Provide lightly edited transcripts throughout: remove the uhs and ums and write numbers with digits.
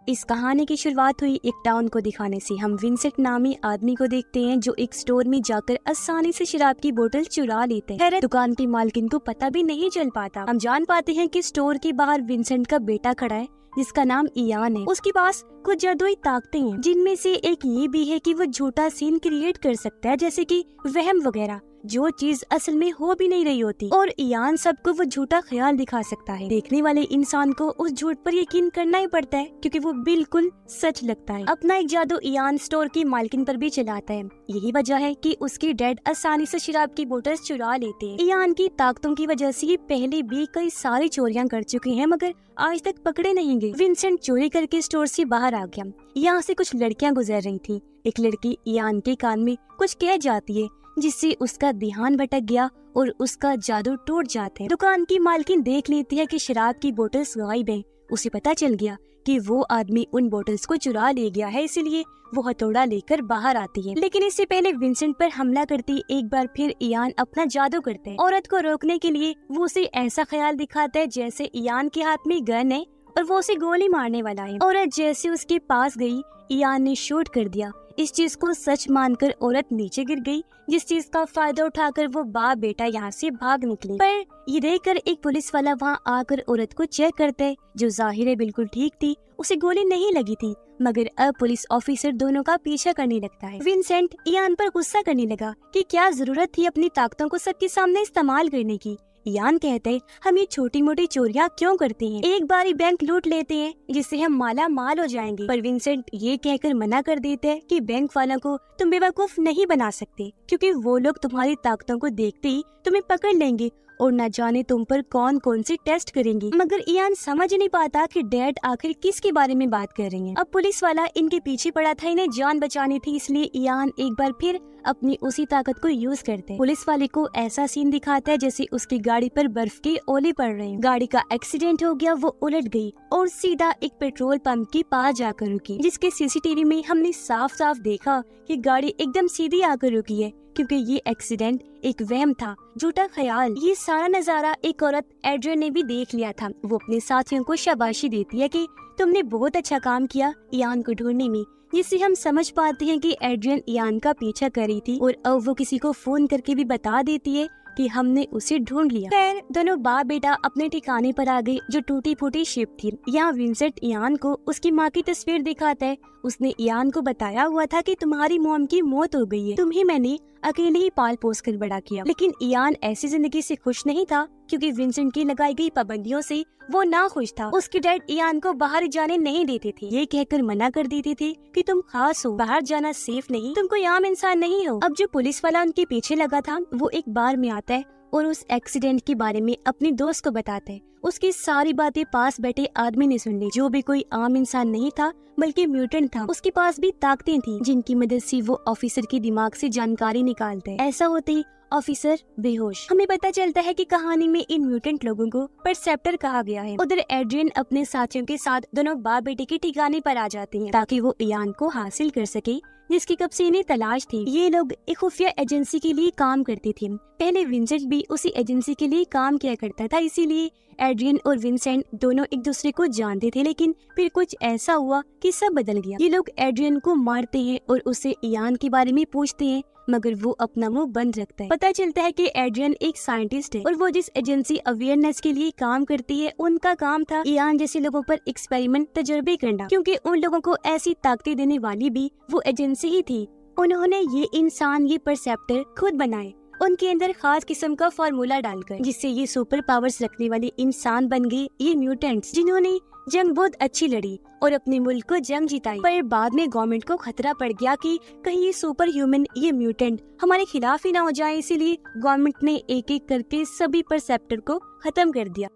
इस कहानी की शुरुआत हुई एक टाउन को दिखाने से। हम विंसेंट नामी आदमी को देखते हैं जो एक स्टोर में जाकर आसानी से शराब की बोतल चुरा लेते हैं। दुकान की मालकिन को पता भी नहीं चल पाता। हम जान पाते हैं कि स्टोर के बाहर विंसेंट का बेटा खड़ा है जिसका नाम इयान है। उसके पास कुछ जादुई ताकतें हैं, जिनमें से एक ये भी है कि वो झूठा सीन क्रिएट कर सकता है, जैसे कि वहम वगैरह, जो चीज असल में हो भी नहीं रही होती। और इयान सबको वो झूठा ख्याल दिखा सकता है। देखने वाले इंसान को उस झूठ पर यकीन करना ही पड़ता है क्योंकि वो बिल्कुल सच लगता है। अपना एक जादू इयान स्टोर की मालकिन पर भी चलाता है। यही वजह है कि उसके डैड आसानी से शराब की बोतल चुरा लेते हैं। इयान की ताकतों की वजह से ये पहले भी कई सारी चोरियां कर चुके हैं, मगर आज तक पकड़े नहीं गए। विंसेंट चोरी करके स्टोर से बाहर आ गया। यहाँ से कुछ लड़कियां गुजर रही थी। एक लड़की इयान के कान में कुछ कह जाती है, जिससे उसका ध्यान भटक गया और उसका जादू टूट जाता है। दुकान की मालकिन देख लेती है कि शराब की बोतल्स गायब हैं। उसे पता चल गया कि वो आदमी उन बोतल्स को चुरा ले गया है, इसलिए वो हथौड़ा लेकर बाहर आती है। लेकिन इससे पहले विंसेंट पर हमला करती एक बार फिर इयान अपना जादू करता है। औरत को रोकने के लिए वो उसे ऐसा ख्याल दिखाता है जैसे इयान के हाथ में गन है और वो उसे गोली मारने वाला है। औरत जैसे उसके पास गई, इयान ने शूट कर दिया। इस चीज को सच मानकर औरत नीचे गिर गई, जिस चीज का फायदा उठाकर वो बाप बेटा यहाँ से भाग निकले। पर ये देखकर एक पुलिस वाला वहाँ आकर औरत को चेक करता है, जो जाहिर है बिल्कुल ठीक थी। उसे गोली नहीं लगी थी, मगर अब पुलिस ऑफिसर दोनों का पीछा करने लगता है। विंसेंट इयान पर गुस्सा करने लगा कि क्या जरूरत थी अपनी ताकतों को सबके सामने इस्तेमाल करने की। इयान कहते हैं, हम ये छोटी मोटी चोरियां क्यों करते हैं, एक बार ही बैंक लूट लेते हैं जिससे हम माला माल हो जाएंगे। पर विंसेंट ये कहकर मना कर देते हैं कि बैंक वालों को तुम बेवकूफ नहीं बना सकते, क्योंकि वो लोग तुम्हारी ताकतों को देखते ही तुम्हें पकड़ लेंगे और न जाने तुम पर कौन कौन से टेस्ट करेंगे। मगर इयान समझ नहीं पाता कि डैड आखिर किसके बारे में बात कर रही हैं। अब पुलिस वाला इनके पीछे पड़ा था, इन्हें जान बचानी थी, इसलिए इयान एक बार फिर अपनी उसी ताकत को यूज करते हैं। पुलिस वाले को ऐसा सीन दिखाता है जैसे उसकी गाड़ी पर बर्फ के ओले पड़ रहे हैं। गाड़ी का एक्सीडेंट हो गया, वो उलट गई और सीधा एक पेट्रोल पंप के पास जाकर रुकी, जिसके सीसीटीवी में हमने साफ साफ देखा कि गाड़ी एकदम सीधी आकर रुकी है, क्योंकि ये एक्सीडेंट एक वहम था, झूठा ख्याल। ये सारा नजारा एक औरत एड्रियन ने भी देख लिया था। वो अपने साथियों को शाबाशी देती है कि तुमने बहुत अच्छा काम किया इयान को ढूंढने में, जिससे हम समझ पाते हैं कि एड्रियन इयान का पीछा कर रही थी और अब वो किसी को फोन करके भी बता देती है कि हमने उसे ढूंढ लिया। खैर दोनों बाप बेटा अपने ठिकाने पर आ गए, जो टूटी फूटी शिप थी। यहाँ विंसेंट इयान को उसकी माँ की तस्वीर दिखाता है। उसने इयान को बताया हुआ था कि तुम्हारी मॉम की मौत हो गई है, तुम्हें मैंने अकेले ही पाल पोस कर बड़ा किया। लेकिन इयान ऐसी जिंदगी से खुश नहीं था, क्योंकि विंसेंट की लगाई गई पाबंदियों से वो ना खुश था। उसके डैड इयान को बाहर जाने नहीं देते थे, ये कहकर मना कर देते थे कि तुम खास हो, बाहर जाना सेफ नहीं, तुम कोई आम इंसान नहीं हो। अब जो पुलिस वाला उनके पीछे लगा था, वो एक बार में आता है और उस एक्सीडेंट के बारे में अपनी दोस्त को बताता है। उसकी सारी बातें पास बैठे आदमी ने सुन ली, जो भी कोई आम इंसान नहीं था बल्कि म्यूटेंट था। उसके पास भी ताकतें थी, जिनकी मदद से वो ऑफिसर के दिमाग से जानकारी निकालता है। ऐसा होते ही ऑफिसर बेहोश। हमें पता चलता है कि कहानी में इन म्यूटेंट लोगों को परसेप्टर कहा गया है। उधर एड्रियन अपने साथियों के साथ दोनों बाप बेटे के ठिकाने पर आ जाते हैं, ताकि वो इयान को हासिल कर सके, जिसकी कब से इन्हें तलाश थी। ये लोग एक खुफिया एजेंसी के लिए काम करते थे। पहले विंसेंट भी उसी एजेंसी के लिए काम किया करता था, इसीलिए एड्रियन और विंसेंट दोनों एक दूसरे को जानते थे। लेकिन फिर कुछ ऐसा हुआ कि सब बदल गया। ये लोग एड्रियन को मारते हैं और उससे इयान के बारे में पूछते हैं, मगर वो अपना मुंह बंद रखता है। पता चलता है कि एड्रियन एक साइंटिस्ट है और वो जिस एजेंसी अवेयरनेस के लिए काम करती है, उनका काम था इयान जैसे लोगों पर एक्सपेरिमेंट तजुर्बे करना, क्योंकि उन लोगों को ऐसी ताकतें देने वाली भी वो एजेंसी ही थी। उन्होंने ये इंसान, ये परसेप्टर खुद बनाए, उनके अंदर खास किस्म का फार्मूला डालकर, जिससे ये सुपर पावर्स रखने वाले इंसान बन गए, ये म्यूटेंट्स, जिन्होंने जंग बहुत अच्छी लड़ी और अपने मुल्क को जंग जिताई। पर बाद में गवर्नमेंट को खतरा पड़ गया कि कहीं ये सुपर ह्यूमन, ये म्यूटेंट हमारे खिलाफ ही ना हो जाए, इसीलिए गवर्नमेंट ने एक एक करके सभी परसेप्टर को खत्म कर दिया।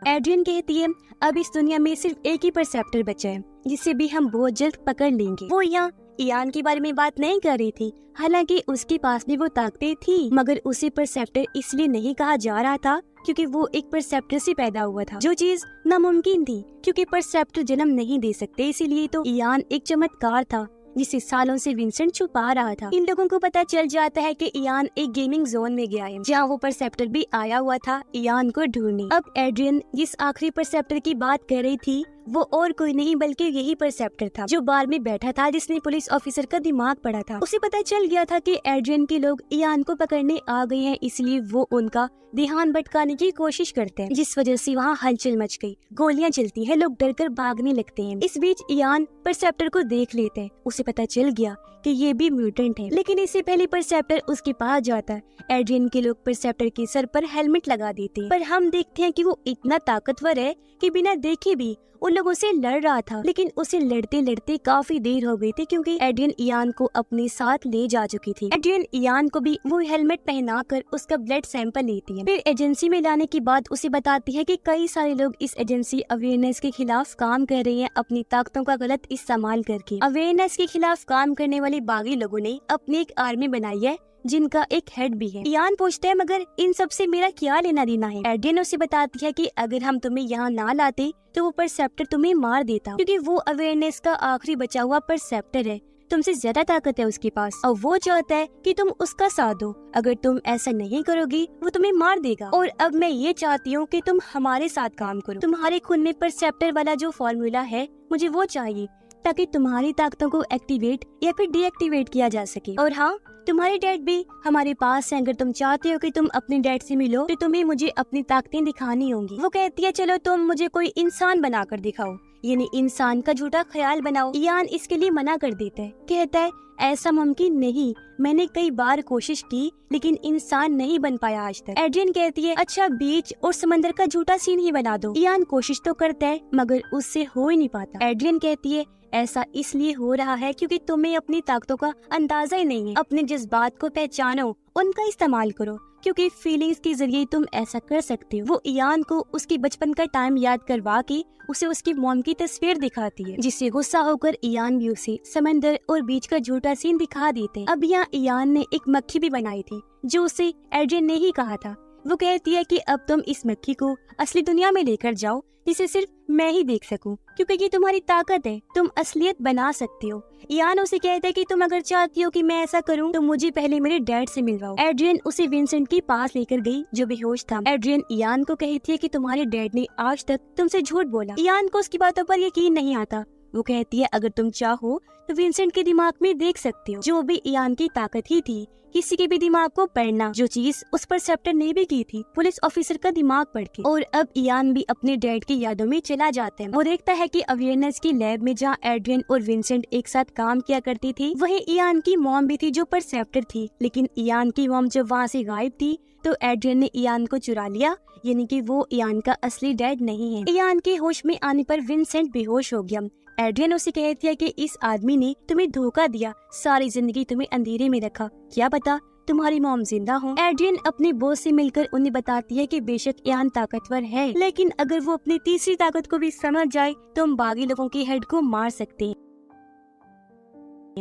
एड्रियन कहती है, अब इस दुनिया में सिर्फ एक ही परसेप्टर बचा है, जिसे भी हम बहुत जल्द पकड़ लेंगे। वो यहाँ इयान के बारे में बात नहीं कर रही थी, हालांकि उसके पास भी वो ताकतें थी, मगर उसे परसेप्टर इसलिए नहीं कहा जा रहा था क्योंकि वो एक परसेप्टर से पैदा हुआ था, जो चीज नामुमकिन थी, क्योंकि परसेप्टर जन्म नहीं दे सकते। इसीलिए तो इयान एक चमत्कार था जिसे सालों से विंसेंट छुपा रहा था। इन लोगों को पता चल जाता है कि इयान एक गेमिंग जोन में गया है, जहाँ वो परसेप्टर भी आया हुआ था इयान को ढूंढने। अब एड्रियन जिस आखिरी परसेप्टर की बात कर रही थी वो और कोई नहीं बल्कि यही परसेप्टर था जो बार में बैठा था, जिसने पुलिस ऑफिसर का दिमाग पढ़ा था। उसे पता चल गया था कि एड्रियन के लोग इयान को पकड़ने आ गए हैं, इसलिए वो उनका ध्यान भटकाने की कोशिश करते हैं, जिस वजह से वहाँ हलचल मच गई, गोलियां चलती हैं, लोग डरकर भागने लगते हैं। इस बीच इयान परसेप्टर को देख लेते हैं। उसे पता चल गया कि ये भी म्यूटेंट है, लेकिन इससे पहले परसेप्टर उसके पास जाता है। एड्रियन के लोग परसेप्टर के सर पर हेलमेट लगा देते हैं, पर हम देखते हैं कि वो इतना ताकतवर है कि बिना देखे भी उन लोगों से लड़ रहा था। लेकिन उसे लड़ते लड़ते काफी देर हो गई थी, क्योंकि एड्रियन इयान को अपने साथ ले जा चुकी थी। एड्रियन इयान को भी वो हेलमेट पहनाकर उसका ब्लड सैंपल लेती है। फिर एजेंसी में लाने के बाद उसे बताती है कि कई सारे लोग इस एजेंसी अवेयरनेस के खिलाफ काम कर रहे हैं, अपनी ताकतों का गलत इस्तेमाल करके। अवेयरनेस के खिलाफ काम करने वाले बागी लोगों ने अपनी एक आर्मी बनाई है, जिनका एक हेड भी है। इयान पूछता है मगर इन सब से मेरा क्या लेना देना है। एड्रियन उसे बताती है कि अगर हम तुम्हें यहाँ ना लाते तो वो परसेप्टर तुम्हें मार देता, क्योंकि वो अवेयरनेस का आखिरी बचा हुआ परसेप्टर है, तुमसे ज्यादा ताकत है उसके पास, और वो चाहता है कि तुम उसका साथ दो। अगर तुम ऐसा नहीं करोगी वो तुम्हें मार देगा, और अब मैं ये चाहती हूँ कि तुम हमारे साथ काम करो। तुम्हारे खून में परसेप्टर वाला जो फॉर्मूला है मुझे वो चाहिए, ताकि तुम्हारी ताकतों को एक्टिवेट या फिर डीएक्टिवेट किया जा सके। और हाँ, तुम्हारे डैड भी हमारे पास है। अगर तुम चाहते हो कि तुम अपने डैड से मिलो तो तुम्हें मुझे अपनी ताकतें दिखानी होंगी। वो कहती है चलो तुम मुझे कोई इंसान बनाकर दिखाओ, यानी इंसान का झूठा ख्याल बनाओ। इयान इसके लिए मना कर देता है, कहता है ऐसा मुमकिन नहीं, मैंने कई बार कोशिश की लेकिन इंसान नहीं बन पाया आज तक। एड्रियन कहती है अच्छा बीच और समंदर का झूठा सीन ही बना दो। इयान कोशिश तो करता है मगर उससे हो ही नहीं पाता। एड्रियन कहती है ऐसा इसलिए हो रहा है क्योंकि तुम्हें अपनी ताकतों का अंदाजा ही नहीं है। अपने जज्बात को पहचानो, उनका इस्तेमाल करो, क्योंकि फीलिंग्स के जरिए तुम ऐसा कर सकते हो। वो इयान को उसकी बचपन का टाइम याद करवा के उसे उसकी मॉम की तस्वीर दिखाती है, जिससे गुस्सा होकर इयान भी उसे समंदर और बीच का झूठा सीन दिखा देते हैं। अब यहाँ इयान ने एक मक्खी भी बनाई थी जो उसे एड्रियन ने ही कहा था। वो कहती है कि अब तुम इस मक्खी को असली दुनिया में लेकर जाओ, जिसे सिर्फ मैं ही देख सकूं, क्योंकि ये तुम्हारी ताकत है, तुम असलियत बना सकते हो। इयान उसे कहता है कि तुम अगर चाहती हो कि मैं ऐसा करूं तो मुझे पहले मेरे डैड से मिलवाओ। एड्रियन उसे विंसेंट के पास लेकर गई जो बेहोश था। एड्रियन इयान को कहती है कि तुम्हारे डैड ने आज तक तुमसे झूठ बोला। इयान को उसकी बातों पर यकीन नहीं आता। वो कहती है अगर तुम चाहो तो विंसेंट के दिमाग में देख सकते हो, जो भी इयान की ताकत ही थी, किसी के भी दिमाग को पढ़ना, जो चीज उस परसेप्टर ने भी की थी, पुलिस ऑफिसर का दिमाग पढ़ के। और अब इयान भी अपने डैड की यादों में चला जाता है। वो देखता है कि अवेयरनेस की लैब में जहाँ एड्रियन और विंसेंट एक साथ काम किया करती थी, वहीं इयान की मॉम भी थी जो परसेप्टर थी। लेकिन इयान की मॉम जब वहाँ से गायब थी तो एड्रियन ने इयान को चुरा लिया, यानी कि वो इयान का असली डैड नहीं है। इयान के होश में आने पर विंसेंट बेहोश हो गया। एड्रियन उसे कहती है कि इस आदमी ने तुम्हें धोखा दिया, सारी जिंदगी तुम्हें अंधेरे में रखा, क्या पता तुम्हारी मॉम जिंदा हो। एड्रियन अपने बॉस से मिलकर उन्हें बताती है कि बेशक इयान ताकतवर है, लेकिन अगर वो अपनी तीसरी ताकत को भी समझ जाए तो हम बागी लोगों के हेड को मार सकते हैं।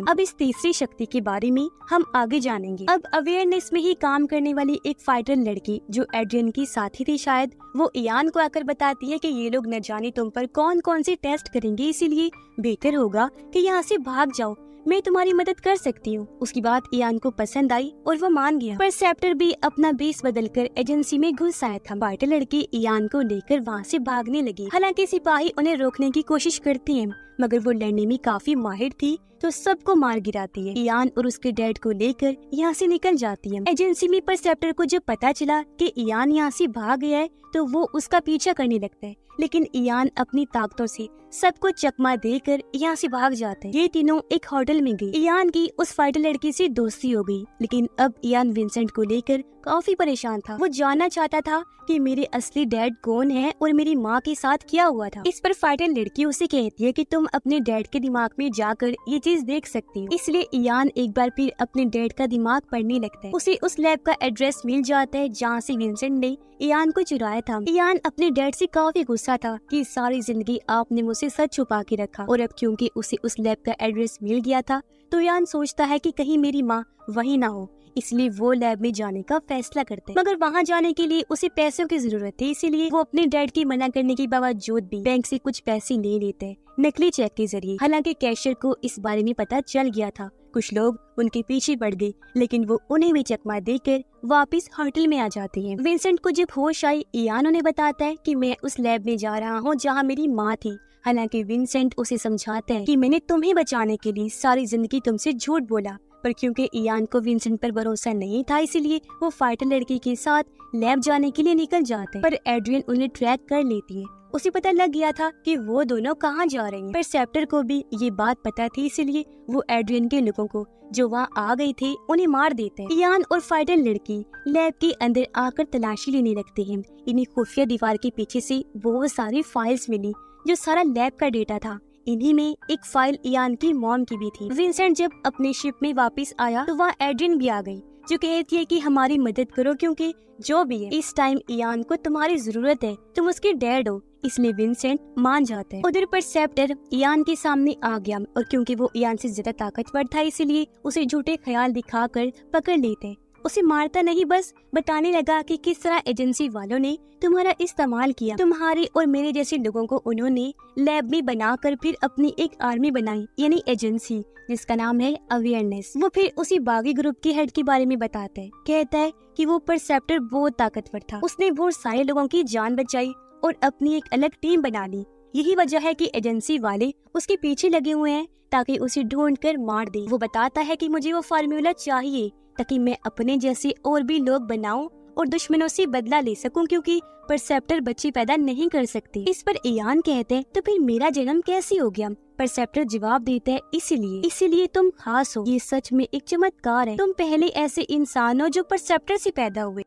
अब इस तीसरी शक्ति के बारे में हम आगे जानेंगे। अब अवेयरनेस में ही काम करने वाली एक फाइटर लड़की जो एड्रियन की साथी थी शायद, वो इयान को आकर बताती है कि ये लोग न जाने तुम पर कौन कौन से टेस्ट करेंगे, इसीलिए बेहतर होगा कि यहाँ से भाग जाओ, मैं तुम्हारी मदद कर सकती हूँ। उसकी बात इयान को पसंद आई और वो मान गया। परसेप्टर भी अपना बेस बदलकर एजेंसी में घुस आया था। फाइटर लड़की इयान को लेकर वहाँ से भागने लगी। हालांकि सिपाही उन्हें रोकने की कोशिश करते हैं, मगर वो लड़ने में काफी माहिर थी तो सबको मार गिराती है। इयान और उसके डैड को लेकर यहाँ से निकल जाती है। एजेंसी में परसेप्टर को जब पता चला कि इयान यहाँ से भाग गया है तो वो उसका पीछा करने लगता है, लेकिन इयान अपनी ताकतों से सबको चकमा देकर यहाँ से भाग जाते हैं। ये तीनों एक होटल में गई। इयान की उस फाइटर लड़की से दोस्ती हो गई, लेकिन अब इयान विंसेंट को लेकर काफी परेशान था। वो जानना चाहता था कि मेरे असली डैड कौन है और मेरी माँ के साथ क्या हुआ था। इस पर फाइटर लड़की उसे कहती है कि तुम अपने डैड के दिमाग में जाकर ये चीज देख सकती हो। इसलिए इयान एक बार फिर अपने डैड का दिमाग पढ़ने लगता है। उसे उस लैब का एड्रेस मिल जाता है जहाँ से विंसेंट ने इयान को चुराया था। इयान अपने डैड से काफी गुस्सा था कि सारी जिंदगी आपने मुझसे सच छुपा के रखा, और अब क्योंकि उसे उस लैब का एड्रेस मिल गया था तो इयान सोचता है कि कहीं मेरी माँ वहीं ना हो, इसलिए वो लैब में जाने का फैसला करते हैं। मगर वहाँ जाने के लिए उसे पैसों की जरूरत थी, इसीलिए वो अपने डैड की मना करने के बावजूद भी बैंक से कुछ पैसे ले लेते हैं नकली चेक के जरिए। हालांकि कैशियर को इस बारे में पता चल गया था। कुछ लोग उनके पीछे पड़ गए, लेकिन वो उन्हें भी चकमा देकर वापस होटल में आ जाती हैं। विंसेंट को जब होश आई, इयान उन्हें बताता है कि मैं उस लैब में जा रहा हूँ जहाँ मेरी माँ थी। हालांकि विंसेंट उसे समझाता है कि मैंने तुम्हें बचाने के लिए सारी जिंदगी तुमसे झूठ बोला, पर क्योंकि इयान को विंसेंट पर भरोसा नहीं था, इसीलिए वो फाइटर लड़की के साथ लैब जाने के लिए निकल जाते हैं। पर एड्रियन उन्हें ट्रैक कर लेती है। उसे पता लग गया था कि वो दोनों कहाँ जा रहे हैं। परसेप्टर को भी ये बात पता थी, इसीलिए वो एड्रियन के लोगों को जो वहाँ आ गए थे उन्हें मार देते हैं। इयान और फाइटर लड़की लैब के अंदर आकर तलाशी लेने लगते हैं। इन्हें खुफिया दीवार के पीछे से बहुत सारी फाइल्स मिली जो सारा लैब का डेटा था। इन्हीं में एक फाइल इयान की मॉम की भी थी। विंसेंट जब अपने शिप में वापस आया तो वहाँ एड्रियन भी आ गई, जो कहती है कि हमारी मदद करो, क्योंकि जो भी है इस टाइम इयान को तुम्हारी जरूरत है, तुम उसके डैड हो। इसलिए विंसेंट मान जाता है। उधर परसेप्टर इयान के सामने आ गया और क्योंकि वो इयान से ज्यादा ताकतवर था, इसलिए उसे झूठे ख्याल दिखाकर पकड़ लेते। उसे मारता नहीं, बस बताने लगा कि किस तरह एजेंसी वालों ने तुम्हारा इस्तेमाल किया। तुम्हारे और मेरे जैसे लोगों को उन्होंने लैब में बनाकर फिर अपनी एक आर्मी बनाई, यानी एजेंसी, जिसका नाम है अवेयरनेस। वो फिर उसी बागी ग्रुप के हेड के बारे में बताता है। कहता है कि वो परसेप्टर बहुत ताकतवर था, उसने बहुत सारे लोगों की जान बचाई और अपनी एक अलग टीम बना ली। यही वजह है कि एजेंसी वाले उसके पीछे लगे हुए हैं ताकि उसे ढूंढ कर मार दे। वो बताता है कि मुझे वो फार्मूला चाहिए ताकि मैं अपने जैसे और भी लोग बनाऊं और दुश्मनों से बदला ले सकूं, क्योंकि परसेप्टर बच्चे पैदा नहीं कर सकते। इस पर इयान कहते हैं तो फिर मेरा जन्म कैसे हो गया? परसेप्टर जवाब देता है इसीलिए तुम खास हो। ये सच में एक चमत्कार है, तुम पहले ऐसे इंसान हो जो परसेप्टर से पैदा हुए।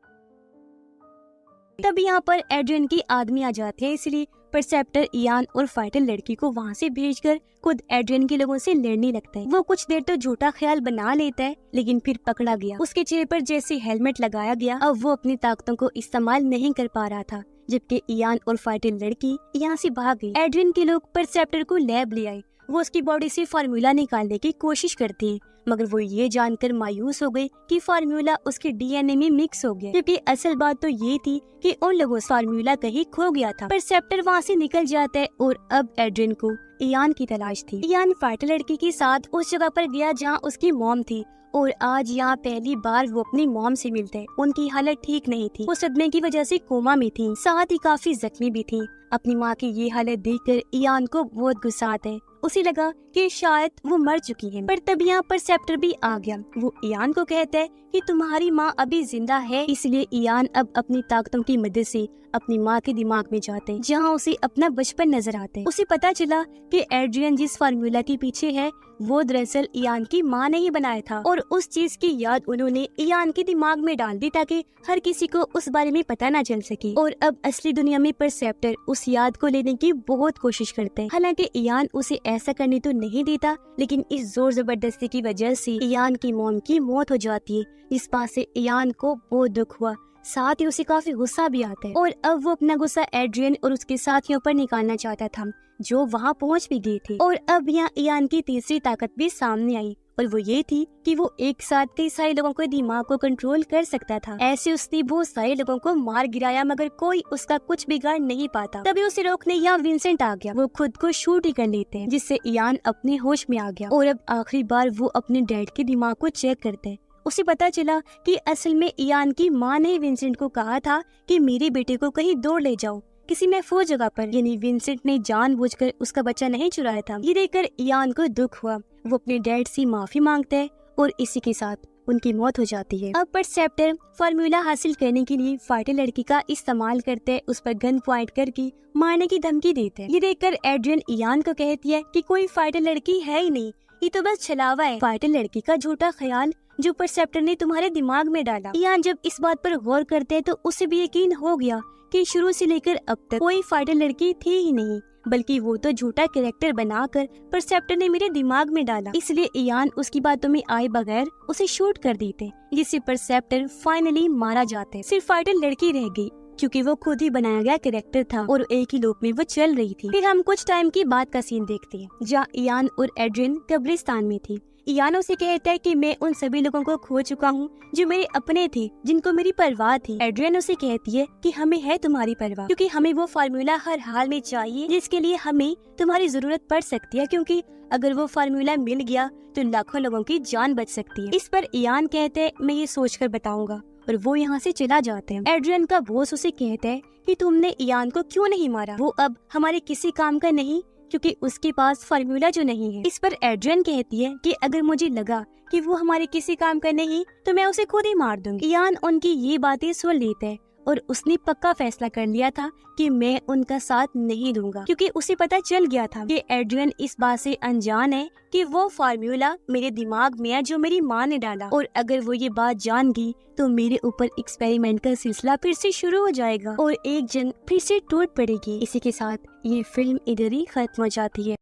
तब यहाँ पर एड्रियन के आदमी आ जाते हैं, इसलिए परसेप्टर इयान और फाइटर लड़की को वहाँ से भेजकर खुद एड्रियन के लोगों से लड़ने लगता है। वो कुछ देर तो झूठा ख्याल बना लेता है, लेकिन फिर पकड़ा गया। उसके चेहरे पर जैसे हेलमेट लगाया गया, अब वो अपनी ताकतों को इस्तेमाल नहीं कर पा रहा था, जबकि इयान और फाइटर लड़की यहाँ से भाग गई। एड्रियन के लोग परसेप्टर को लैब ले आए। वो उसकी बॉडी से फार्मूला निकालने की कोशिश करती है, मगर वो ये जानकर मायूस हो गई कि फार्मूला उसके डीएनए में मिक्स हो गया, क्योंकि असल बात तो ये थी कि उन लोगों से फार्मूला कहीं खो गया था। परसेप्टर वहाँ से निकल जाता है और अब एड्रियन को इयान की तलाश थी। इयान फाइटर लड़की के साथ उस जगह पर गया जहाँ उसकी मॉम थी और आज यहाँ पहली बार वो अपनी मॉम से मिलते हैं। उनकी हालत ठीक नहीं थी, वो सदमे की वजह से कोमा में थी, साथ ही काफी जख्मी भी थी। अपनी माँ की ये हालत देखकर इयान को बहुत गुस्सा आता है। उसे लगा कि शायद वो मर चुकी है, पर तब यहाँ परसेप्टर भी आ गया। वो इयान को कहता है कि तुम्हारी माँ अभी जिंदा है। इसलिए इयान अब अपनी ताकतों की मदद से अपनी माँ के दिमाग में जाते हैं, जहाँ उसे अपना बचपन नजर आता है। उसे पता चला कि एड्रियन जिस फार्मूला के पीछे है वो दरअसल इयान की माँ ने ही बनाया था, और उस चीज की याद उन्होंने इयान के दिमाग में डाल दी ताकि हर किसी को उस बारे में पता न चल सके। और अब असली दुनिया में परसेप्टर उस याद को लेने की बहुत कोशिश करते हैं। हालांकि इयान उसे ऐसा करने तो नहीं देता, लेकिन इस जोर जबरदस्ती की वजह से इयान की मॉम की मौत हो जाती है। इस बात से इयान को बहुत दुख हुआ, साथ ही उसे काफी गुस्सा भी आता है। और अब वो अपना गुस्सा एड्रियन और उसके साथियों पर निकालना चाहता था, जो वहाँ पहुँच भी गए थे। और अब यहाँ इयान की तीसरी ताकत भी सामने आई, और वो ये थी कि वो एक साथ कई सारे लोगों के दिमाग को कंट्रोल कर सकता था। ऐसे उसने बहुत सारे लोगों को मार गिराया, मगर कोई उसका कुछ बिगाड़ नहीं पाता। तभी उसे रोकने यहाँ विंसेंट आ गया। वो खुद को शूट ही कर लेते हैं, जिससे इयान अपने होश में आ गया। और अब आखिरी बार वो अपने डैड के दिमाग को चेक करते हैं। उसे पता चला कि असल में इयान की माँ ने विंसेंट को कहा था कि मेरे बेटे को कहीं दूर ले जाओ, किसी महफूज जगह पर, यानी विंसेंट ने जानबूझकर उसका बच्चा नहीं चुराया था। ये देखकर इयान को दुख हुआ। वो अपने डैड से माफी मांगता है और इसी के साथ उनकी मौत हो जाती है। अब परसेप्टर फार्मूला हासिल करने के लिए फाइटर लड़की का इस्तेमाल करते हैं, उस पर गन पॉइंट करके मारने की धमकी देते हैं। ये देखकर एड्रियन इयान को कहती है कि कोई फाइटर लड़की है ही नहीं, ये तो बस छलावा है, फाइटर लड़की का झूठा ख्याल जो परसेप्टर ने तुम्हारे दिमाग में डाला। इयान जब इस बात पर गौर करते हैं तो उसे भी यकीन हो गया कि शुरू से लेकर अब तक कोई फाइटर लड़की थी ही नहीं, बल्कि वो तो झूठा कैरेक्टर बनाकर परसेप्टर ने मेरे दिमाग में डाला। इसलिए इयान उसकी बातों में आए बगैर उसे शूट कर देते, जिससे परसेप्टर फाइनली मारा जाता है। सिर्फ फाइटर लड़की रह गई, क्योंकि वो खुद ही बनाया गया कैरेक्टर था और एक ही लूप में वो चल रही थी। फिर हम कुछ टाइम की बात का सीन देखते हैं, जहाँ इयान और एड्रियन कब्रिस्तान में थी। इयान उसे कहता है कि मैं उन सभी लोगों को खो चुका हूँ जो मेरे अपने थे, जिनको मेरी परवाह थी। एड्रियन उसे कहती है कि हमें है तुम्हारी परवाह, क्योंकि हमें वो फार्मूला हर हाल में चाहिए जिसके लिए हमें तुम्हारी जरूरत पड़ सकती है, क्योंकि अगर वो फार्मूला मिल गया तो लाखों लोगों की जान बच सकती है। इस पर इयान कहते हैं मैं ये सोचकर बताऊंगा, और वो यहाँ से चला जाते हैं। एड्रियन का बॉस उसे कहता है कि तुमने इयान को क्यों नहीं मारा, वो अब हमारे किसी काम का नहीं, क्योंकि उसके पास फार्मूला जो नहीं है। इस पर एड्रियन कहती है कि अगर मुझे लगा कि वो हमारे किसी काम का नहीं तो मैं उसे खुद ही मार दूंगी। इयान उनकी ये बातें सुन लेता है और उसने पक्का फैसला कर लिया था कि मैं उनका साथ नहीं दूंगा, क्योंकि उसे पता चल गया था कि एड्रियन इस बात से अनजान है कि वो फार्मूला मेरे दिमाग में है जो मेरी माँ ने डाला, और अगर वो ये बात जान गई तो मेरे ऊपर एक्सपेरिमेंट का सिलसिला फिर से शुरू हो जाएगा और एक जंग फिर से टूट पड़ेगी। इसी के साथ ये फिल्म इधर ही खत्म हो जाती है।